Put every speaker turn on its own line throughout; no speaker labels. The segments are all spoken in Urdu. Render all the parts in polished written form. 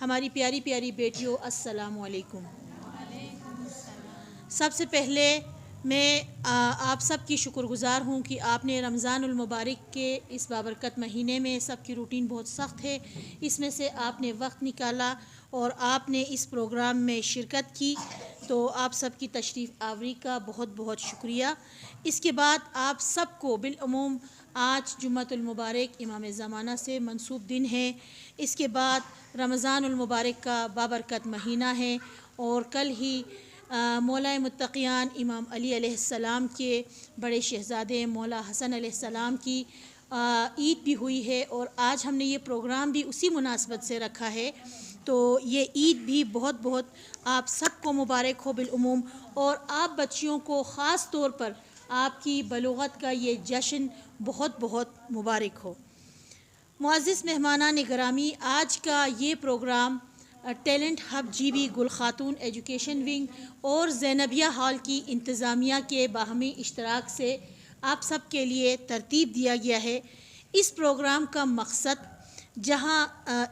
ہماری پیاری پیاری بیٹیوں، السلام علیکم۔ سب سے پہلے میں آپ سب کی شکر گزار ہوں کہ آپ نے رمضان المبارک کے اس بابرکت مہینے میں، سب کی روٹین بہت سخت ہے، اس میں سے آپ نے وقت نکالا اور آپ نے اس پروگرام میں شرکت کی، تو آپ سب کی تشریف آوری کا بہت بہت شکریہ۔ اس کے بعد آپ سب کو بالعموم آج جمعۃ المبارک امام زمانہ سے منسوب دن ہے، اس کے بعد رمضان المبارک کا بابرکت مہینہ ہے، اور کل ہی مولا متقیان امام علی علیہ السلام کے بڑے شہزادے مولا حسن علیہ السلام کی عید بھی ہوئی ہے، اور آج ہم نے یہ پروگرام بھی اسی مناسبت سے رکھا ہے، تو یہ عید بھی بہت بہت آپ سب کو مبارک ہو بالعموم، اور آپ بچیوں کو خاص طور پر آپ کی بلوغت کا یہ جشن بہت بہت مبارک ہو۔ معزز مہمانان گرامی، آج کا یہ program talent hub G B گل خاتون ایجوکیشن ونگ اور زینبیہ ہال کی انتظامیہ کے باہمی اشتراک سے آپ سب کے لیے ترتیب دیا گیا ہے۔ اس پروگرام کا مقصد جہاں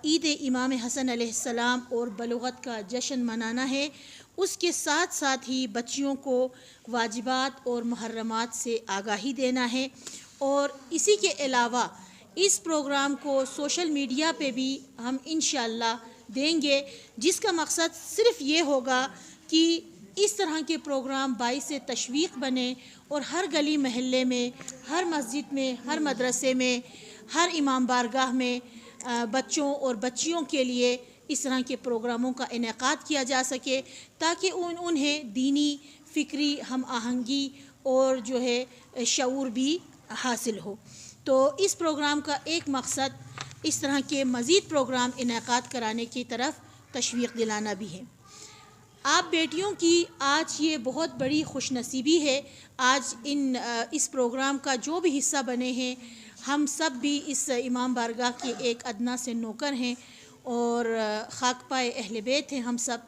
عید امام حسن علیہ السلام اور بلوغت کا جشن منانا ہے، اس کے ساتھ ساتھ ہی بچیوں کو واجبات اور محرمات سے آگاہی دینا ہے، اور اسی کے علاوہ اس پروگرام کو سوشل میڈیا پہ بھی ہم انشاءاللہ دیں گے، جس کا مقصد صرف یہ ہوگا کہ اس طرح کے پروگرام باعث تشویق بنے، اور ہر گلی محلے میں، ہر مسجد میں، ہر مدرسے میں، ہر امام بارگاہ میں بچوں اور بچیوں کے لیے اس طرح کے پروگراموں کا انعقاد کیا جا سکے، تاکہ انہیں دینی، فکری ہم آہنگی اور جو ہے شعور بھی حاصل ہو۔ تو اس پروگرام کا ایک مقصد اس طرح کے مزید پروگرام انعقاد کرانے کی طرف تشویق دلانا بھی ہے۔ آپ بیٹیوں کی آج یہ بہت بڑی خوش نصیبی ہے، آج اس پروگرام کا جو بھی حصہ بنے ہیں، ہم سب بھی اس امام بارگاہ کے ایک ادنیٰ سے نوکر ہیں اور خاک پائے اہل بیت ہیں ہم سب،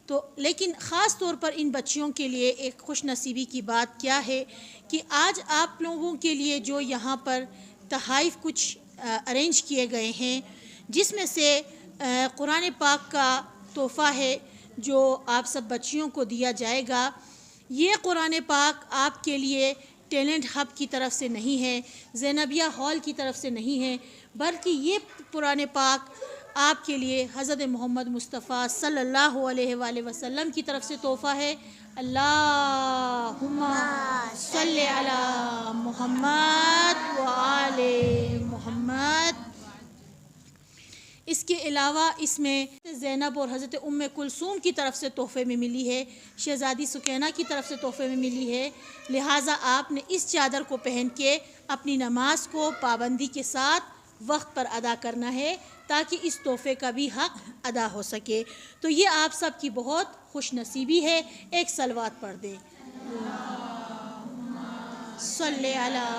تو لیکن خاص طور پر ان بچیوں کے لیے ایک خوش نصیبی کی بات کیا ہے کہ آج آپ لوگوں کے لیے جو یہاں پر تحائف کچھ ارینج کیے گئے ہیں، جس میں سے قرآن پاک کا تحفہ ہے جو آپ سب بچیوں کو دیا جائے گا۔ یہ قرآن پاک آپ کے لیے ٹیلنٹ ہب کی طرف سے نہیں ہے، زینبیہ ہال کی طرف سے نہیں ہے، بلکہ یہ قرآن پاک آپ کے لیے حضرت محمد مصطفیٰ صلی اللہ علیہ وآلہ وسلم کی طرف سے تحفہ ہے۔ اللہم صلی علی محمد وآل محمد۔ اس کے علاوہ اس میں زینب اور حضرت ام کلثوم کی طرف سے تحفے میں ملی ہے، شہزادی سکینہ کی طرف سے تحفے میں ملی ہے، لہٰذا آپ نے اس چادر کو پہن کے اپنی نماز کو پابندی کے ساتھ وقت پر ادا کرنا ہے، تاکہ اس تحفے کا بھی حق ادا ہو سکے۔ تو یہ آپ سب کی بہت خوش نصیبی ہے۔ ایک صلوات پڑھ دیں، صلی علی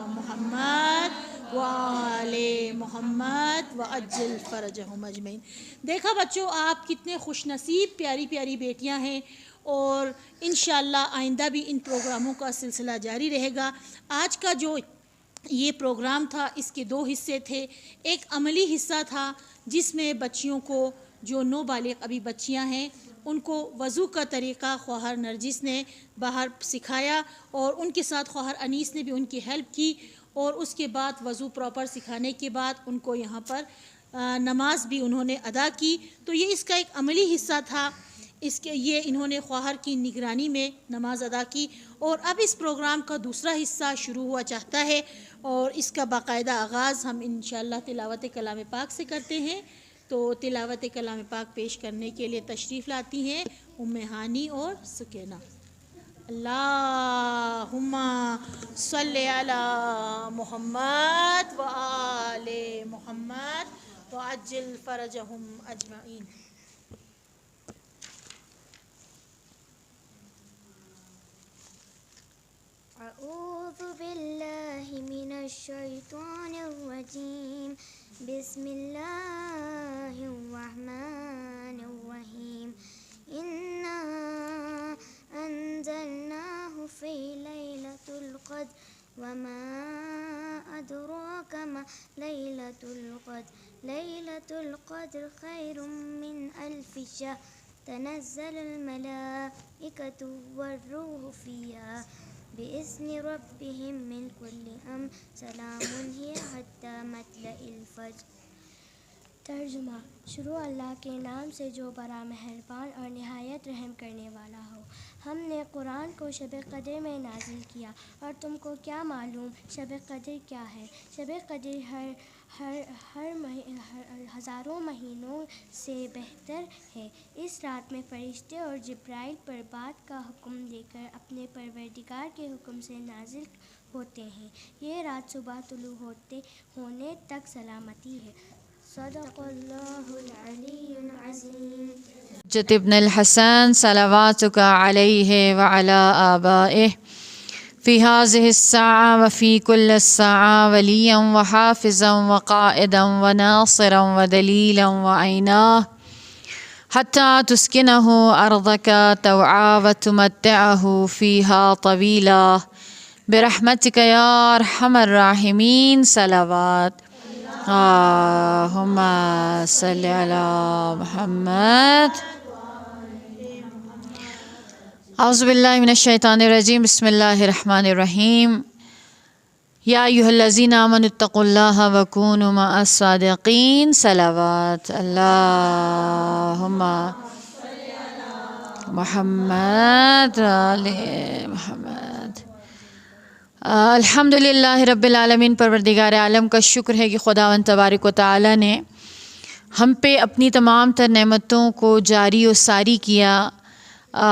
محمد وآل محمد وعجل فرجہم اجمعین۔ دیکھا بچوں، آپ کتنے خوش نصیب پیاری پیاری بیٹیاں ہیں، اور انشاءاللہ آئندہ بھی ان پروگراموں کا سلسلہ جاری رہے گا۔ آج کا جو یہ پروگرام تھا، اس کے دو حصے تھے۔ ایک عملی حصہ تھا جس میں بچیوں کو، جو نوبالغ ابھی بچیاں ہیں، ان کو وضو کا طریقہ خواہر نرجس نے باہر سکھایا، اور ان کے ساتھ خواہر انیس نے بھی ان کی ہیلپ کی، اور اس کے بعد وضو پراپر سکھانے کے بعد ان کو یہاں پر نماز بھی انہوں نے ادا کی۔ تو یہ اس کا ایک عملی حصہ تھا، یہ انہوں نے خواہر کی نگرانی میں نماز ادا کی، اور اب اس پروگرام کا دوسرا حصہ شروع ہوا چاہتا ہے، اور اس کا باقاعدہ آغاز ہم انشاءاللہ تلاوت کلام پاک سے کرتے ہیں۔ تو تلاوت کلام پاک پیش کرنے کے لیے تشریف لاتی ہیں ام ہانی اور سکینہ۔ اللہم صلی علی محمد وآل محمد وعجل فرجہم اجمعین۔
اعوذ باللہ من الشیطان الرجیم، بسم اللہ الرحمن الرحیم۔ انا انزلناہ فی لیلۃ القدر وما ادراک ما ليلة القدر خير من ألف شهر تنزل الملائكة والروح فيها بإذن ربهم من كل أمر سلام هي حتى مطلع الفجر۔
ترجمہ۔ شروع اللہ کے نام سے جو بڑا مہربان اور نہایت رحم کرنے والا ہو۔ ہم نے قرآن کو شب قدر میں نازل کیا، اور تم کو کیا معلوم شب قدر کیا ہے؟ شب قدر ہر ہزاروں مہینوں سے بہتر ہے۔ اس رات میں فرشتے اور جبرائیل پر بات کا حکم دے کر اپنے پروردگار کے حکم سے نازل ہوتے ہیں۔ یہ رات صبح طلوع ہونے تک سلامتی ہے۔ صدق اللہ العلی العظیم۔
حجت ابن الحسن صلواتک علیہ وعلی آبائہ فی هذه الساعة وفی کل الساعة ولیا وحافظا وقائدا وناصرا ودلیلا وعینا حتی تسکنہ ارضک طوعا وتمتعہ فیہا طویلا برحمتک یا ارحم الراحمین۔ صلوات۔ اللہم صلی علی محمد۔ اعوذ باللہ من الشیطان الرجیم، بسم اللہ الرحمن الرحیم۔ یا ایھا الذین آمنوا اتقوا اللہ وکونوا مع الصادقین۔ صلوات۔ اللہم محمد آل محمد۔ الحمدللہ رب العالمین۔ پروردگار عالم کا شکر ہے کہ خداوند تبارک و تعالی نے ہم پہ اپنی تمام تر نعمتوں کو جاری و ساری کیا۔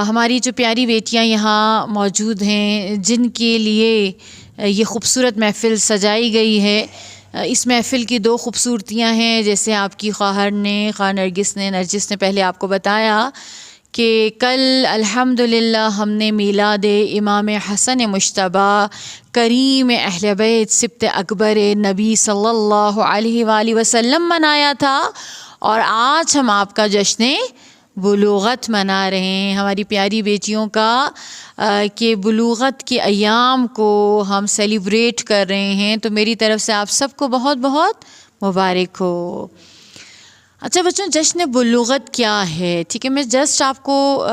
ہماری جو پیاری بیٹیاں یہاں موجود ہیں، جن کے لیے یہ خوبصورت محفل سجائی گئی ہے، اس محفل کی دو خوبصورتیاں ہیں، جیسے آپ کی خواہر نے، خواہر نرجس نے پہلے آپ کو بتایا کہ کل الحمدللہ ہم نے میلاد امام حسن مجتبیٰ کریم اہل بیت سبط اکبر نبی صلی اللہ علیہ وآلہ وسلم منایا تھا، اور آج ہم آپ کا جشن بلوغت منا رہے ہیں، ہماری پیاری بیٹیوں کا کہ بلوغت کے ایام کو ہم سیلیبریٹ کر رہے ہیں، تو میری طرف سے آپ سب کو بہت بہت مبارک ہو۔ اچھا بچوں، جشن بلوغت کیا ہے؟ ٹھیک ہے، میں جسٹ آپ کو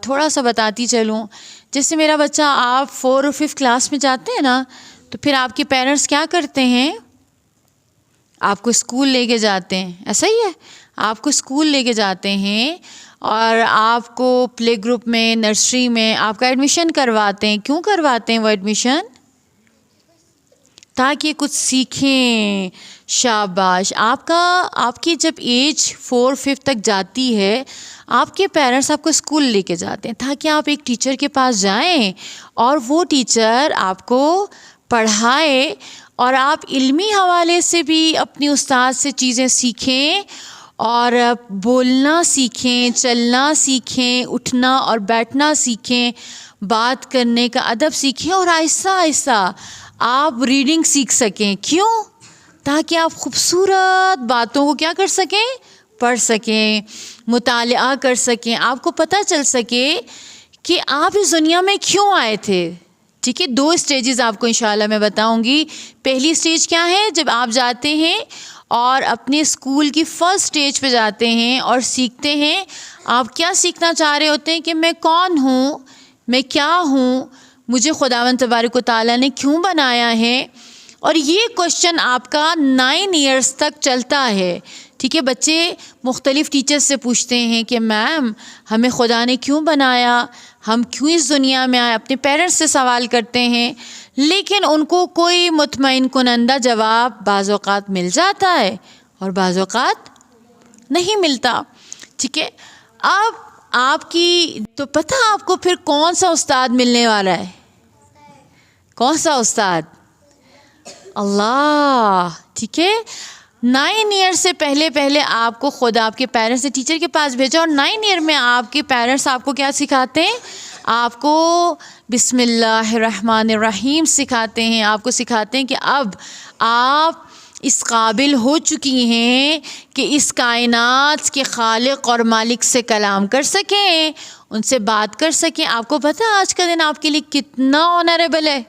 تھوڑا سا بتاتی چلوں۔ جیسے میرا بچہ، آپ 4 اور 5 کلاس میں جاتے ہیں نا، تو پھر آپ کے پیرنٹس کیا کرتے ہیں؟ آپ کو اسکول لے کے جاتے ہیں، ایسا ہی ہے؟ آپ کو اسکول لے کے جاتے ہیں اور آپ کو پلے گروپ میں، نرسری میں آپ کا ایڈمیشن کرواتے ہیں۔ کیوں کرواتے ہیں وہ ایڈمیشن؟ تاکہ کچھ سیکھیں۔ شاباش۔ آپ کی جب ایج 4-5 تک جاتی ہے، آپ کے پیرنٹس آپ کو اسکول لے کے جاتے ہیں تاکہ آپ ایک ٹیچر کے پاس جائیں اور وہ ٹیچر آپ کو پڑھائے، اور آپ علمی حوالے سے بھی اپنی استاد سے چیزیں سیکھیں، اور بولنا سیکھیں، چلنا سیکھیں، اٹھنا اور بیٹھنا سیکھیں، بات کرنے کا ادب سیکھیں، اور آہستہ آہستہ آپ ریڈنگ سیکھ سکیں۔ کیوں؟ تاکہ آپ خوبصورت باتوں کو کیا کر سکیں؟ پڑھ سکیں، مطالعہ کر سکیں، آپ کو پتہ چل سکے کہ آپ اس دنیا میں کیوں آئے تھے۔ ٹھیک ہے، 2 اسٹیجز آپ کو انشاءاللہ میں بتاؤں گی۔ پہلی اسٹیج کیا ہے؟ جب آپ جاتے ہیں اور اپنے اسکول کی فرسٹ اسٹیج پہ جاتے ہیں اور سیکھتے ہیں، آپ کیا سیکھنا چاہ رہے ہوتے ہیں کہ میں کون ہوں، میں کیا ہوں، مجھے خداوند تبارک و تعالیٰ نے کیوں بنایا ہے۔ اور یہ کوشچن آپ کا 9 ایئرس تک چلتا ہے۔ ٹھیک ہے، بچے مختلف ٹیچر سے پوچھتے ہیں کہ میم ہمیں خدا نے کیوں بنایا، ہم کیوں اس دنیا میں آئے، اپنے پیرنٹس سے سوال کرتے ہیں، لیکن ان کو کوئی مطمئن کنندہ جواب بعض اوقات مل جاتا ہے اور بعض اوقات نہیں ملتا۔ ٹھیک ہے، اب آپ کی تو پتہ آپ کو پھر کون سا استاد ملنے والا ہے؟ کون سا استاد؟ اللہ۔ ٹھیک ہے، 9 ایئر سے پہلے آپ کو خود آپ کے پیرنٹس نے ٹیچر کے پاس بھیجا، اور 9 ایئر میں آپ کے پیرنٹس آپ کو کیا سکھاتے ہیں؟ آپ کو بسم اللہ الرحمن الرحیم سکھاتے ہیں، آپ کو سکھاتے ہیں کہ اب آپ اس قابل ہو چکی ہیں کہ اس کائنات کے خالق اور مالک سے کلام کر سکیں، ان سے بات کر سکیں۔ آپ کو پتہ ہے آج کا دن آپ کے لیے کتنا آنریبل ہے،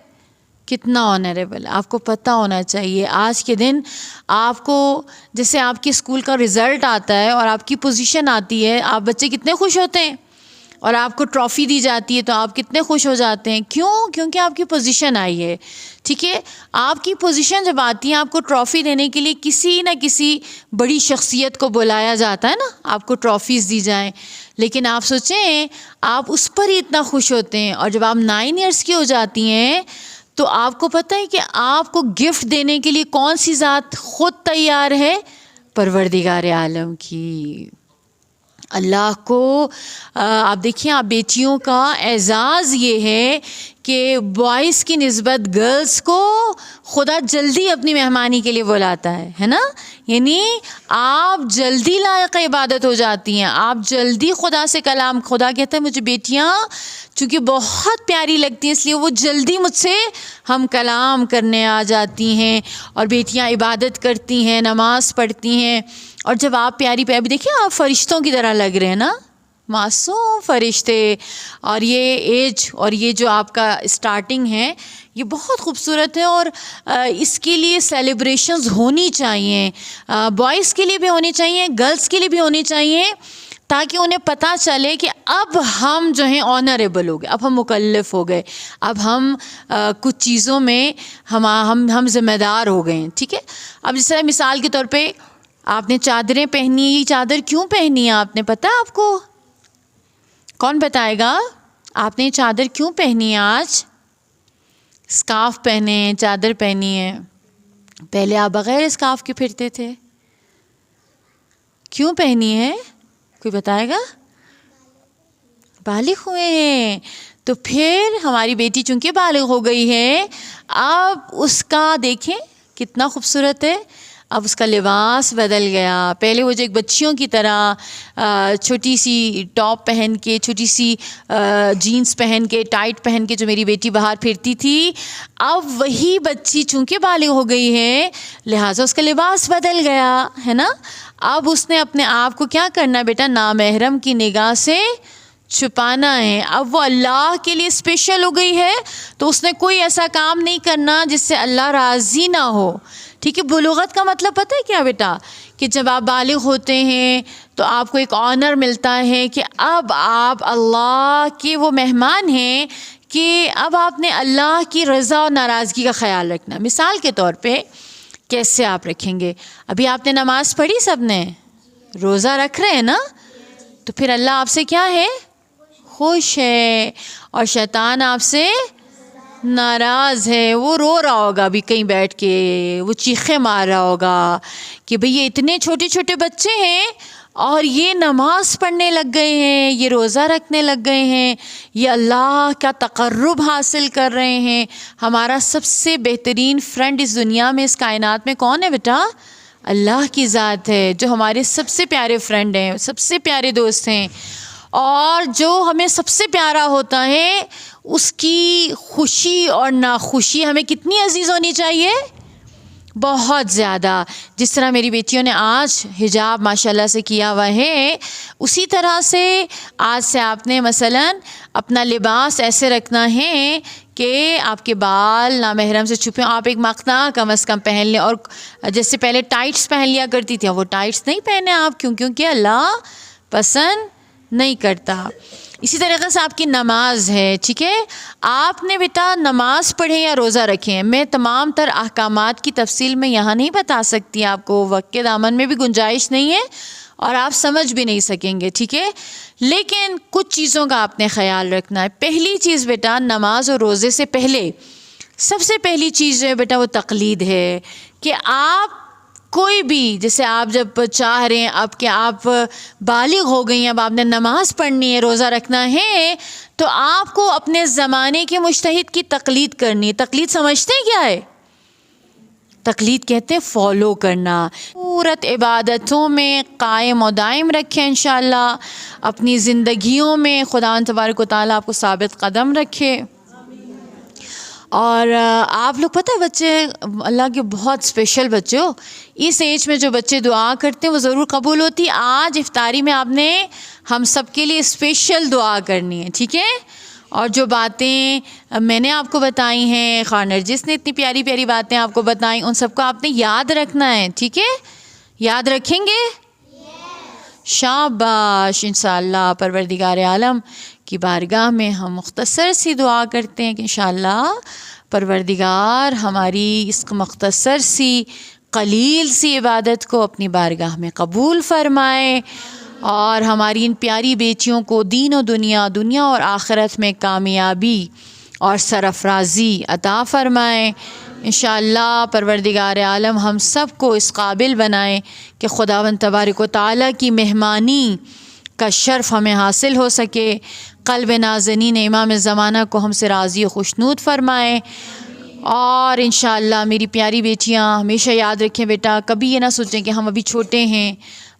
کتنا آنریبل. آپ کو پتہ ہونا چاہیے آج کے دن آپ کو جیسے آپ کے اسکول کا رزلٹ آتا ہے اور آپ کی پوزیشن آتی ہے, آپ بچے کتنے خوش ہوتے ہیں, اور آپ کو ٹرافی دی جاتی ہے تو آپ کتنے خوش ہو جاتے ہیں. کیوں؟ کیونکہ آپ کی پوزیشن آئی ہے. ٹھیک ہے, آپ کی پوزیشن جب آتی ہے آپ کو ٹرافی دینے کے لیے کسی نہ کسی بڑی شخصیت کو بلایا جاتا ہے نا, آپ کو ٹرافیز دی جائیں. لیکن آپ سوچیں آپ اس پر ہی اتنا خوش ہوتے ہیں, اور جب آپ 9 ایئرس کی ہو جاتی ہیں تو آپ کو پتہ ہے کہ آپ کو گفٹ دینے کے لیے کون سی ذات خود تیار ہے؟ پروردگار عالم کی. اللہ کو آپ دیکھیں, آپ بیٹیوں کا اعزاز یہ ہے کہ بوائز کی نسبت گرلز کو خدا جلدی اپنی مہمانی کے لیے بلاتا ہے نا. یعنی آپ جلدی لائق عبادت ہو جاتی ہیں, آپ جلدی خدا سے کلام, خدا کہتا ہے مجھے بیٹیاں چونکہ بہت پیاری لگتی ہیں اس لیے وہ جلدی مجھ سے ہم کلام کرنے آ جاتی ہیں, اور بیٹیاں عبادت کرتی ہیں, نماز پڑھتی ہیں. اور جب آپ پیاری پیاری دیکھیں آپ فرشتوں کی طرح لگ رہے ہیں نا, معصوم فرشتے. اور یہ ایج اور یہ جو آپ کا اسٹارٹنگ ہے یہ بہت خوبصورت ہے, اور اس کے لیے سیلیبریشنز ہونی چاہیے, بوائز کے لیے بھی ہونی چاہیے, گرلز کے لیے بھی ہونی چاہیے, تاکہ انہیں پتہ چلے کہ اب ہم جو ہیں آنریبل ہو گئے, اب ہم مکلف ہو گئے, اب ہم کچھ چیزوں میں ہم ذمہ دار ہو گئے ہیں. ٹھیک ہے, اب جس طرح مثال کے طور پہ آپ نے چادریں پہنی, یہ چادر کیوں پہنی ہے آپ نے پتہ ہے آپ کو؟ کون بتائے گا؟ آپ نے چادر کیوں پہنی ہے آج؟ اسکارف پہنے ہیں, چادر پہنی ہے. پہلے آپ بغیر اسکارف کے پھرتے تھے, کیوں پہنی ہے؟ کوئی بتائے گا؟ بالغ ہوئے ہیں. تو پھر ہماری بیٹی چونکہ بالغ ہو گئی ہے, اب اس کا دیکھیں کتنا خوبصورت ہے, اب اس کا لباس بدل گیا. پہلے وہ جو ایک بچیوں کی طرح چھوٹی سی ٹاپ پہن کے, چھوٹی سی جینس پہن کے, ٹائٹ پہن کے جو میری بیٹی باہر پھرتی تھی, اب وہی بچی چونکہ بالغ ہو گئی ہے لہٰذا اس کا لباس بدل گیا ہے نا. اب اس نے اپنے آپ کو کیا کرنا ہے بیٹا؟ نامحرم کی نگاہ سے چھپانا ہے. اب وہ اللہ کے لیے اسپیشل ہو گئی ہے تو اس نے کوئی ایسا کام نہیں کرنا جس سے اللہ راضی نہ ہو. ٹھیک ہے, بلوغت کا مطلب پتہ ہے کیا بیٹا؟ کہ جب آپ بالغ ہوتے ہیں تو آپ کو ایک آنر ملتا ہے کہ اب آپ اللہ کے وہ مہمان ہیں کہ اب آپ نے اللہ کی رضا اور ناراضگی کا خیال رکھنا. مثال کے طور پہ کیسے آپ رکھیں گے؟ ابھی آپ نے نماز پڑھی, سب نے روزہ رکھ رہے ہیں نا, تو پھر اللہ آپ سے کیا ہے؟ خوش ہے. اور شیطان آپ سے ناراض ہے, وہ رو رہا ہوگا ابھی کہیں بیٹھ کے, وہ چیخیں مار رہا ہوگا کہ بھئی یہ اتنے چھوٹے چھوٹے بچے ہیں اور یہ نماز پڑھنے لگ گئے ہیں, یہ روزہ رکھنے لگ گئے ہیں, یہ اللہ کا تقرب حاصل کر رہے ہیں. ہمارا سب سے بہترین فرینڈ اس دنیا میں, اس کائنات میں کون ہے بیٹا؟ اللہ کی ذات ہے, جو ہمارے سب سے پیارے فرینڈ ہیں, سب سے پیارے دوست ہیں. اور جو ہمیں سب سے پیارا ہوتا ہے اس کی خوشی اور ناخوشی ہمیں کتنی عزیز ہونی چاہیے؟ بہت زیادہ. جس طرح میری بیٹیوں نے آج حجاب ماشاءاللہ سے کیا ہوا ہے, اسی طرح سے آج سے آپ نے مثلاً اپنا لباس ایسے رکھنا ہے کہ آپ کے بال نامحرم سے چھپے ہوں. آپ ایک مقطع کم از کم پہن لیں, اور جیسے پہلے ٹائٹس پہن لیا کرتی تھی, وہ ٹائٹس نہیں پہنے آپ, کیونکہ اللہ پسند نہیں کرتا. اسی طریقے سے آپ کی نماز ہے. ٹھیک ہے, آپ نے بیٹا نماز پڑھیں یا روزہ رکھیں, میں تمام تر احکامات کی تفصیل میں یہاں نہیں بتا سکتی, آپ کو وقت کے دامن میں بھی گنجائش نہیں ہے اور آپ سمجھ بھی نہیں سکیں گے. ٹھیک ہے, لیکن کچھ چیزوں کا آپ نے خیال رکھنا ہے. پہلی چیز بیٹا, نماز اور روزے سے پہلے سب سے پہلی چیز جو ہے بیٹا وہ تقلید ہے, کہ آپ کوئی بھی, جیسے آپ جب چاہ رہے ہیں اب کہ آپ بالغ ہو گئی ہیں, اب آپ نے نماز پڑھنی ہے, روزہ رکھنا ہے, تو آپ کو اپنے زمانے کے مجتہد کی تقلید کرنی ہے. تقلید سمجھتے ہیں کیا ہے؟ تقلید کہتے ہیں فالو کرنا. پورت عبادتوں میں قائم و دائم رکھیں انشاءاللہ, اپنی زندگیوں میں خداوند تبارک و تعالیٰ آپ کو ثابت قدم رکھے. اور آپ لوگ پتہ ہے بچے اللہ کے بہت اسپیشل بچے ہو, اس ایج میں جو بچے دعا کرتے ہیں وہ ضرور قبول ہوتی. آج افطاری میں آپ نے ہم سب کے لیے اسپیشل دعا کرنی ہے. ٹھیک ہے, اور جو باتیں میں نے آپ کو بتائی ہیں، خواہ نرجس نے اتنی پیاری پیاری باتیں آپ کو بتائیں، ان سب کو آپ نے یاد رکھنا ہے، ٹھیک ہے؟ یاد رکھیں گے؟ شاباش. انشاءاللہ پروردگار عالم کی بارگاہ میں ہم مختصر سی دعا کرتے ہیں کہ انشاءاللہ پروردگار ہماری اس مختصر سی قلیل سی عبادت کو اپنی بارگاہ میں قبول فرمائے، اور ہماری ان پیاری بیٹیوں کو دین و دنیا اور آخرت میں کامیابی اور سرفرازی عطا فرمائے. انشاءاللہ پروردگار عالم ہم سب کو اس قابل بنائے کہ خداوند تبارک و تعالیٰ کی مہمانی کا شرف ہمیں حاصل ہو سکے. قلب نازنین امام زمانہ کو ہم سے راضی و خوشنود فرمائے. اور انشاءاللہ میری پیاری بیٹیاں ہمیشہ یاد رکھیں بیٹا، کبھی یہ نہ سوچیں کہ ہم ابھی چھوٹے ہیں،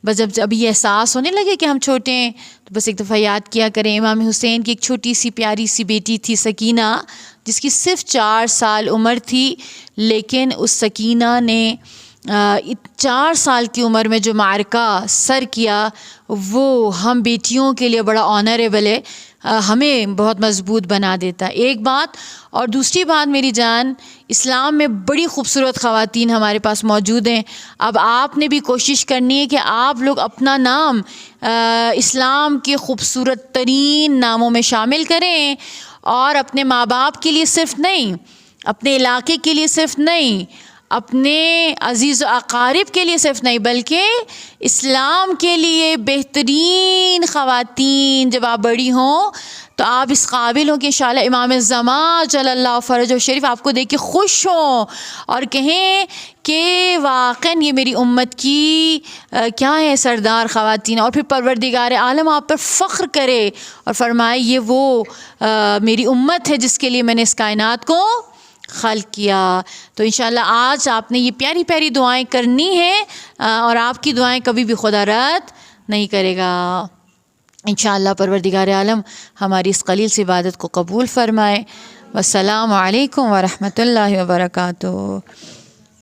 بس جب ابھی یہ احساس ہونے لگے کہ ہم چھوٹے ہیں تو بس ایک دفعہ یاد کیا کریں امام حسین کی ایک چھوٹی سی پیاری سی بیٹی تھی سکینہ، جس کی صرف 4 سال عمر تھی، لیکن اس سکینہ نے 4 سال کی عمر میں جو معرکہ سر کیا وہ ہم بیٹیوں کے لیے بڑا آنریبل ہے، ہمیں بہت مضبوط بنا دیتا ہے. ایک بات، اور دوسری بات میری جان، اسلام میں بڑی خوبصورت خواتین ہمارے پاس موجود ہیں. اب آپ نے بھی کوشش کرنی ہے کہ آپ لوگ اپنا نام اسلام کے خوبصورت ترین ناموں میں شامل کریں، اور اپنے ماں باپ کے لیے صرف نہیں، اپنے علاقے کے لیے صرف نہیں، اپنے عزیز و اقارب کے لیے صرف نہیں، بلکہ اسلام کے لیے بہترین خواتین جب آپ بڑی ہوں تو آپ اس قابل ہوں کہ انشاءاللہ امام زمان جل اللہ فرجہ شریف آپ کو دیکھ کے خوش ہوں اور کہیں کہ واقعاً یہ میری امت کی کیا ہے سردار خواتین، اور پھر پروردگار عالم آپ پر فخر کرے اور فرمائے یہ وہ میری امت ہے جس کے لیے میں نے اس کائنات کو خلق کیا. تو انشاءاللہ آج آپ نے یہ پیاری پیاری دعائیں کرنی ہیں، اور آپ کی دعائیں کبھی بھی خدا رد نہیں کرے گا. انشاءاللہ پروردگار عالم ہماری اس قلیل سی عبادت کو قبول فرمائے. والسلام علیکم ورحمۃ اللہ وبرکاتہ.